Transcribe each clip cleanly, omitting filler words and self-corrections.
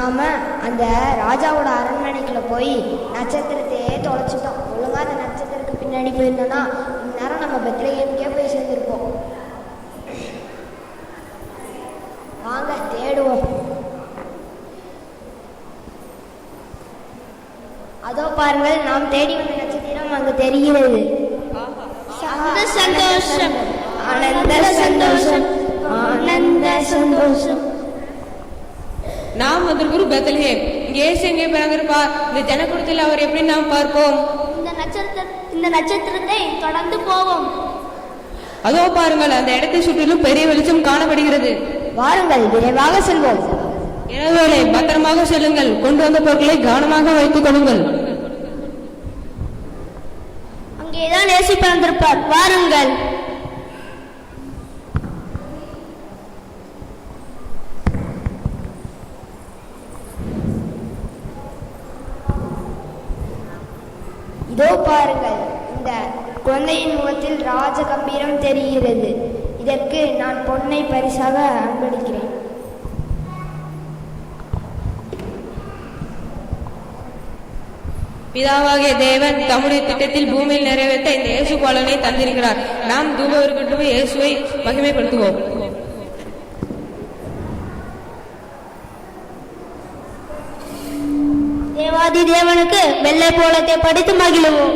நாம் அந்த ராஜாவோட அரண்மனைக்குள்ளே போய் நட்சத்திரத்தையே தொலைச்சிட்டோம். ஒழுங்காக அந்த நட்சத்திரத்துக்கு பின்னாடி போயிருந்தோன்னா இந்நேரம் நம்ம பெத்லகேமுக்கே போய் சேர்ந்துருப்போம். வாங்க தேடுவோம். அதோ பாருங்கள், நாம் தேடி வந்த நட்சத்திரம் அங்கு தெரிகிறது. சந்தோஷம், ஆனந்த சந்தோஷம், ஆனந்த சந்தோஷம். நாம் அதற்கு ஒரு பெத்லகேம். இங்கே இயேசு எங்கே பிறந்திருப்பார்? இந்த ஜனக்கூட்டத்தில் அவர் எப்படி நாம் பார்ப்போம்? இந்த நட்சத்திரத்தை தொடர்ந்து போவோம். அதோ பாருங்கள், அந்த இடத்தை சுற்றிலும் பெரிய வெளிச்சம் காணப்படுகிறது. வாருங்கள், விரைவாக செல்வோம். எனவே பத்திரமாக செல்லுங்கள். கொண்டு வந்த பொருட்களை கவனமாக வைத்துக் கொள்ளுங்கள். அங்கேதான் இயேசு பிறந்திருப்பார். வாருங்கள். இதோ பாருங்கள், இந்த குழந்தையின் முகத்தில் ராஜ கம்பீரம் தெரிகிறது. இதற்கு நான் பொன்னை பரிசாக அன்பளிக்கிறேன். பிதாவாகிய தேவன் தம்முடைய திட்டத்தில் பூமியில் நிறைவேற்ற இந்த இயேசு பாலனை தந்திருக்கிறார். நாம் தூபவர்கிட்ட இயேசுவை மகிமைப்படுத்துவோம். தேவாதி தேவனுக்கு வெள்ளை போலத்தை படித்து மகிழுவோம்.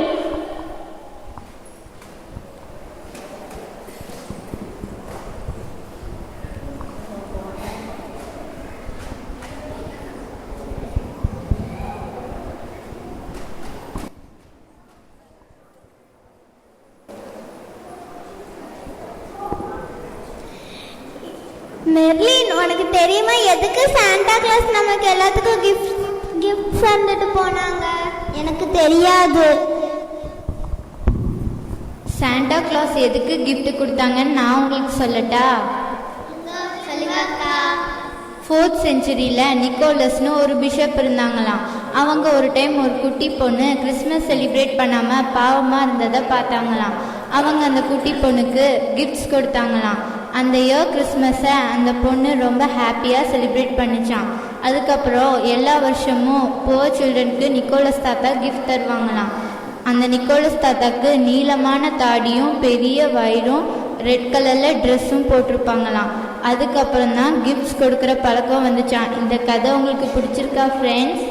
மெர்லின், உனக்கு தெரியுமா எதுக்கு சாண்டா கிளாஸ் நமக்கு எல்லாத்துக்கும் கிஃப்ட் தந்துட்டு போனாங்க? எனக்கு தெரியாது. சாண்டா கிளாஸ் எதுக்கு கிஃப்ட் கொடுத்தாங்கன்னு நான் உங்களுக்கு சொல்லட்டா? சொல்லுங்கக்கா. 4th centuryல நிக்கோலஸ்னு ஒரு பிஷப் இருந்தாங்களாம். அவங்க ஒரு டைம் ஒரு குட்டி பொண்ணு கிறிஸ்மஸ் செலிப்ரேட் பண்ணாமல் பாவமாக இருந்ததை பார்த்தாங்களாம். அவங்க அந்த குட்டி பொண்ணுக்கு கிஃப்ட்ஸ் கொடுத்தாங்களாம். அந்த இயர் கிறிஸ்மஸை அந்த பொண்ணு ரொம்ப ஹாப்பியாக செலிப்ரேட் பண்ணிச்சான். அதுக்கப்புறம் எல்லா வருஷமும் புவர் சில்ட்ரனுக்கு நிக்கோலஸ் தாத்தா கிஃப்ட் தருவாங்களாம். அந்த நிக்கோலஸ் தாத்தாக்கு நீளமான தாடியும் பெரிய வயிறும் ரெட் கலரில் ட்ரெஸ்ஸும் போட்டிருப்பாங்களாம். அதுக்கப்புறம் தான் கிஃப்ட்ஸ் கொடுக்குற பழக்கம் வந்துச்சான். இந்த கதை உங்களுக்கு பிடிச்சிருக்கா ஃப்ரெண்ட்ஸ்?